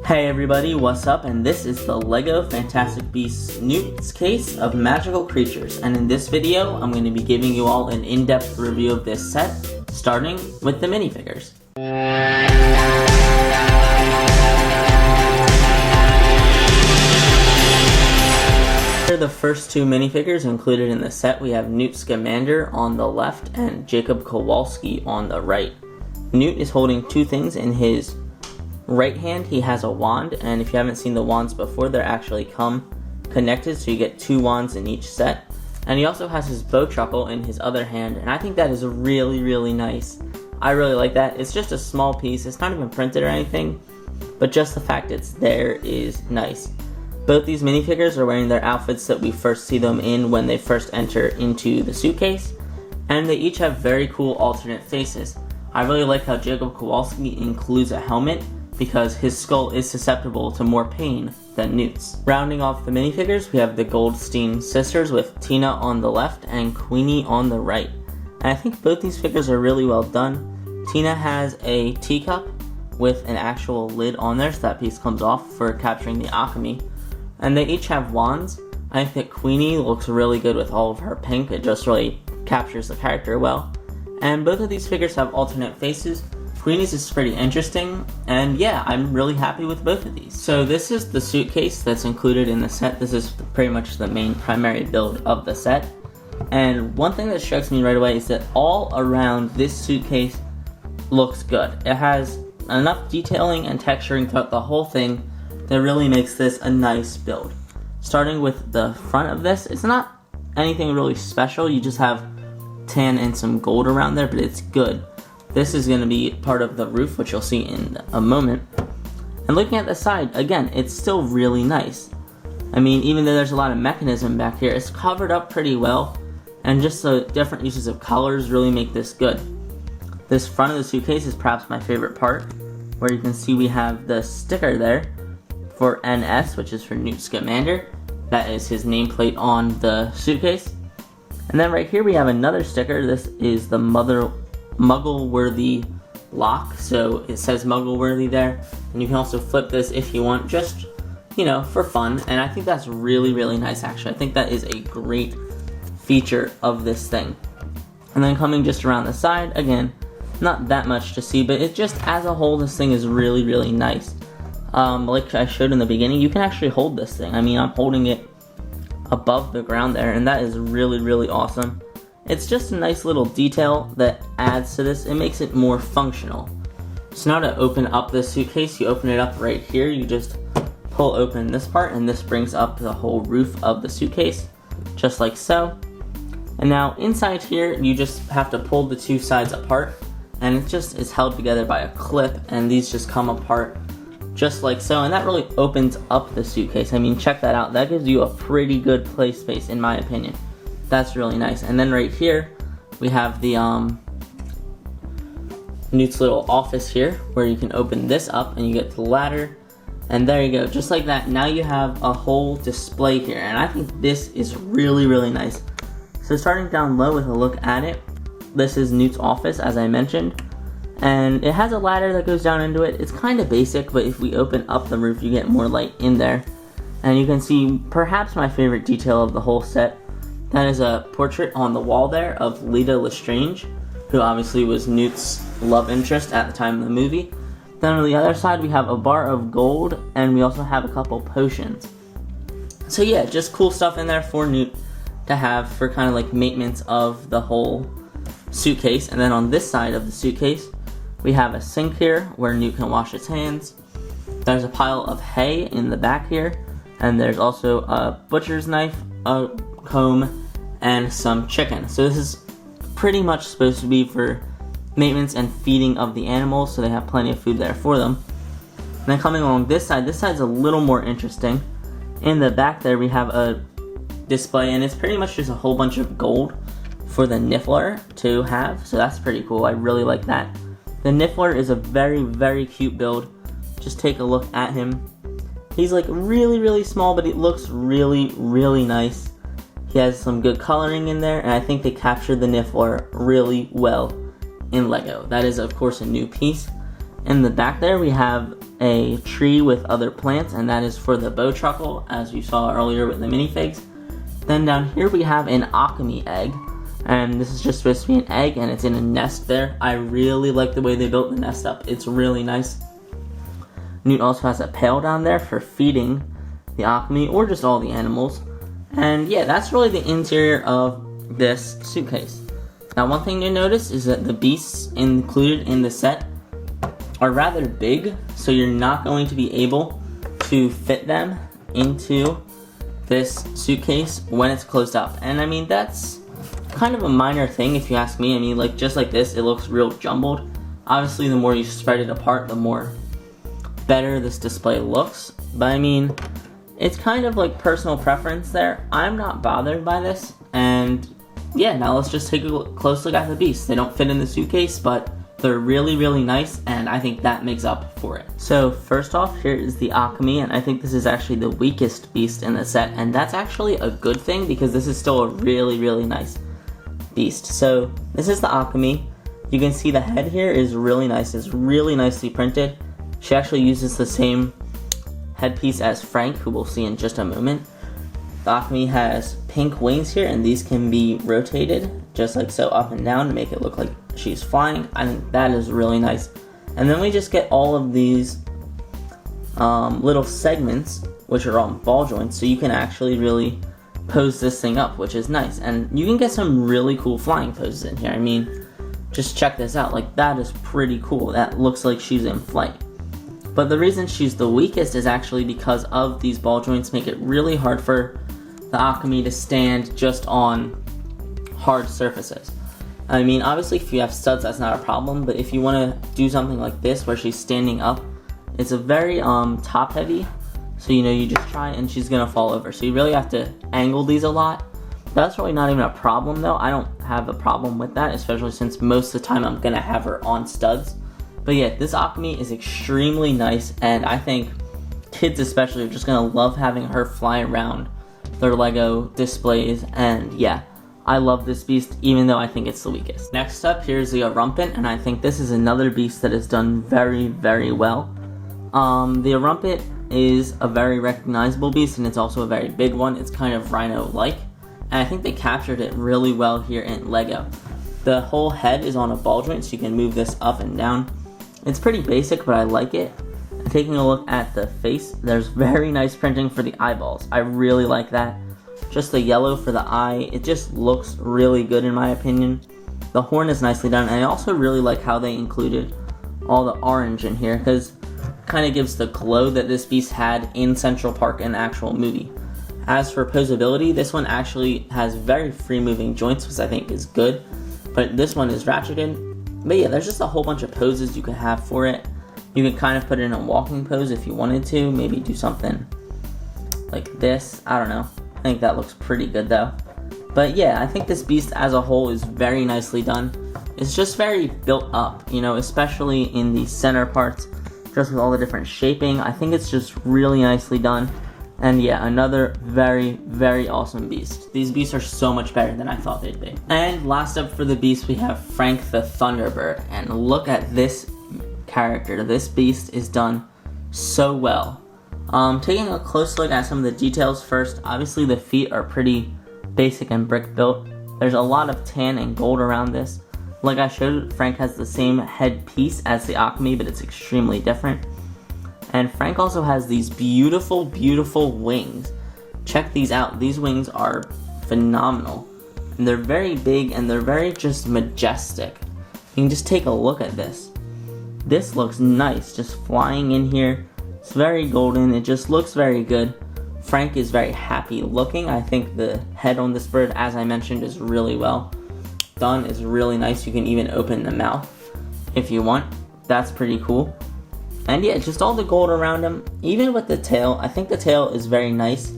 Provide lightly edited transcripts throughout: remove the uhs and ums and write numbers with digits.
Hey everybody, what's up? And this is the LEGO Fantastic Beasts Newt's case of magical creatures. And in this video, I'm going to be giving you all an in-depth review of this set, starting with the minifigures. Here are the first two minifigures included in the set. We have Newt Scamander on the left and Jacob Kowalski on the right. Newt is holding two things in his right hand. He has a wand, and if you haven't seen the wands before, they're actually come connected, so you get two wands in each set. And he also has his bow chuckle in his other hand, and I think that is really nice. I really like that. It's just a small piece. It's not even printed or anything, but just the fact it's there is nice. Both these minifigures are wearing their outfits that we first see them in when they first enter into the suitcase, and they each have very cool alternate faces. I really like how Jacob Kowalski includes a helmet because his skull is susceptible to more pain than Newt's. Rounding off the minifigures, we have the Goldstein sisters with Tina on the left and Queenie on the right. And I think both these figures are really well done. Tina has a teacup with an actual lid on there, so that piece comes off for capturing the Alchemy. And they each have wands. I think that Queenie looks really good with all of her pink. It just really captures the character well. And both of these figures have alternate faces. Queenie's is pretty interesting, and yeah, I'm really happy with both of these. So this is the suitcase that's included in the set. This is pretty much the main primary build of the set. And one thing that strikes me right away is that all around this suitcase looks good. It has enough detailing and texturing throughout the whole thing that really makes this a nice build. Starting with the front of this, it's not anything really special. You just have tan and some gold around there, but it's good. This is going to be part of the roof, which you'll see in a moment. And looking at the side, again, it's still really nice. I mean, even though there's a lot of mechanism back here, it's covered up pretty well, and just the different uses of colors really make this good. This front of the suitcase is perhaps my favorite part, where you can see we have the sticker there for NS, which is for Newt Scamander. That is his nameplate on the suitcase. And then right here we have another sticker. This is the Muggle-worthy lock, so it says Muggle-worthy there, and you can also flip this if you want, just, you know, for fun, and I think that's really nice actually. I think that is a great feature of this thing. And then coming just around the side, again, not that much to see, but it just, as a whole, this thing is really nice. Like I showed in the beginning, you can actually hold this thing. I mean, I'm holding it above the ground there, and that is really awesome. It's just a nice little detail that adds to this. It makes it more functional. So now to open up this suitcase, you open it up right here. You just pull open this part, and this brings up the whole roof of the suitcase, just like so. And now inside here, you just have to pull the two sides apart, and it just is held together by a clip, and these just come apart just like so, and that really opens up the suitcase. I mean, check that out. That gives you a pretty good play space, in my opinion. That's really nice. And then right here, we have the Newt's little office here, where you can open this up and you get the ladder. And there you go, just like that. Now you have a whole display here, and I think this is really nice. So starting down low with a look at it, this is Newt's office, as I mentioned. And it has a ladder that goes down into it. It's kind of basic, but if we open up the roof, you get more light in there. And you can see perhaps my favorite detail of the whole set. That is a portrait on the wall there of Lita Lestrange, who obviously was Newt's love interest at the time of the movie. Then on the other side, we have a bar of gold, and we also have a couple potions. So yeah, just cool stuff in there for Newt to have for kind of like maintenance of the whole suitcase. And then on this side of the suitcase, we have a sink here where Newt can wash his hands. There's a pile of hay in the back here, and there's also a butcher's knife, a comb, and some chicken. So this is pretty much supposed to be for maintenance and feeding of the animals, so they have plenty of food there for them. And then coming along this side's a little more interesting. In the back there we have a display, and it's pretty much just a whole bunch of gold for the Niffler to have, so that's pretty cool. I really like that. The Niffler is a very cute build. Just take a look at him. He's like really small, but it looks really nice. He has some good coloring in there, and I think they captured the Niffler really well in LEGO. That is, of course, a new piece. In the back there, we have a tree with other plants, and that is for the bow truckle, as you saw earlier with the minifigs. Then down here we have an Alchemy egg, and this is just supposed to be an egg, and it's in a nest there. I really like the way they built the nest up. It's really nice. Newt also has a pail down there for feeding the Alchemy, or just all the animals. And yeah, that's really the interior of this suitcase. Now, one thing to notice is that the beasts included in the set are rather big, so you're not going to be able to fit them into this suitcase when it's closed up. And I mean, that's kind of a minor thing if you ask me. I mean, like, just like this, it looks real jumbled. Obviously, the more you spread it apart, the more better this display looks. But I mean, it's kind of like personal preference there. I'm not bothered by this. And yeah, now let's just take a close look at the beasts. They don't fit in the suitcase, but they're really, really nice, and I think that makes up for it. So first off, here is the Alchemy, and I think this is actually the weakest beast in the set, and that's actually a good thing because this is still a really, really nice beast. So this is the Alchemy. You can see the head here is really nice. It's really nicely printed. She actually uses the same headpiece as Frank, who we'll see in just a moment. The Alchemy has pink wings here, and these can be rotated just like so, up and down, to make it look like she's flying. I think that is really nice. And then we just get all of these little segments, which are on ball joints, so you can actually really pose this thing up, which is nice. And you can get some really cool flying poses in here. I mean, just check this out. Like, that is pretty cool. That looks like she's in flight. But the reason she's the weakest is actually because of these ball joints make it really hard for the Alchemy to stand just on hard surfaces. I mean, obviously if you have studs, that's not a problem, but if you want to do something like this where she's standing up, it's a very top heavy, so you know, you just try and she's gonna fall over, so you really have to angle these a lot. That's really not even a problem though. I don't have a problem with that, especially since most of the time I'm gonna have her on studs. But yeah, this Alchemy is extremely nice, and I think kids especially are just gonna love having her fly around their Lego displays. And yeah, I love this beast, even though I think it's the weakest. Next up, here's the Rompin, and I think this is another beast that is done very, very well. The Rompin is a very recognizable beast, and it's also a very big one. It's kind of rhino-like, and I think they captured it really well here in Lego. The whole head is on a ball joint, so you can move this up and down. It's pretty basic, but I like it. And taking a look at the face, there's very nice printing for the eyeballs. I really like that. Just the yellow for the eye, it just looks really good in my opinion. The horn is nicely done, and I also really like how they included all the orange in here, because it kind of gives the glow that this beast had in Central Park in the actual movie. As for posability, this one actually has very free moving joints, which I think is good, but this one is ratcheted. But yeah, there's just a whole bunch of poses you can have for it. You can kind of put it in a walking pose if you wanted to, maybe do something like this, I don't know. I think that looks pretty good though. But yeah, I think this beast as a whole is very nicely done. It's just very built up, you know, especially in the center parts, just with all the different shaping. I think it's just really nicely done. And yeah, another very, very awesome beast. These beasts are so much better than I thought they'd be. And last up for the beast, we have Frank the Thunderbird. And look at this character. This beast is done so well. Taking a close look at some of the details first, obviously the feet are pretty basic and brick built. There's a lot of tan and gold around this. Like I showed, Frank has the same head piece as the Alchemy, but it's extremely different. And Frank also has these beautiful, beautiful wings. Check these out. These wings are phenomenal. And they're very big, and they're very just majestic. You can just take a look at this. This looks nice, just flying in here. It's very golden, it just looks very good. Frank is very happy looking. I think the head on this bird, as I mentioned, is really well done. It's really nice. You can even open the mouth if you want. That's pretty cool. And yeah, just all the gold around him. Even with the tail, I think the tail is very nice.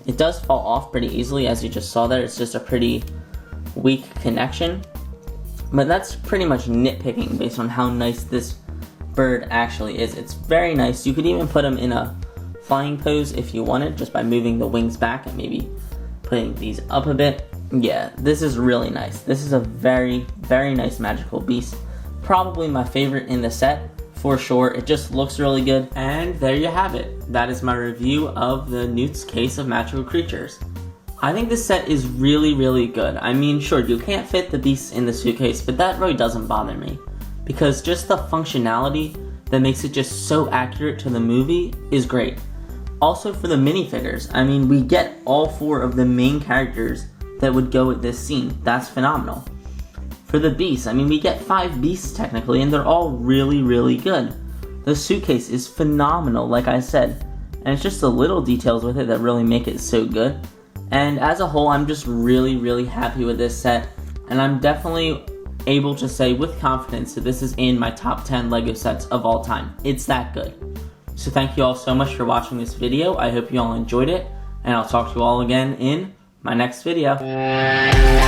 It does fall off pretty easily, as you just saw there. It's just a pretty weak connection. But that's pretty much nitpicking based on how nice this bird actually is. It's very nice. You could even put him in a flying pose if you wanted, just by moving the wings back and maybe putting these up a bit. Yeah, this is really nice. This is a very, very nice magical beast. Probably my favorite in the set for sure. It just looks really good. And there you have it. That is my review of the Newt's Case of Magical Creatures. I think this set is really, really good. I mean, sure, you can't fit the beasts in the suitcase, but that really doesn't bother me. Because just the functionality that makes it just so accurate to the movie is great. Also for the minifigures, I mean, we get all 4 of the main characters that would go with this scene. That's phenomenal. For the beasts, I mean, we get 5 beasts technically, and they're all really, really good. The suitcase is phenomenal, like I said, and it's just the little details with it that really make it so good. And as a whole, I'm just really, really happy with this set, and I'm definitely able to say with confidence that this is in my top 10 LEGO sets of all time. It's that good. So thank you all so much for watching this video. I hope you all enjoyed it, and I'll talk to you all again in my next video.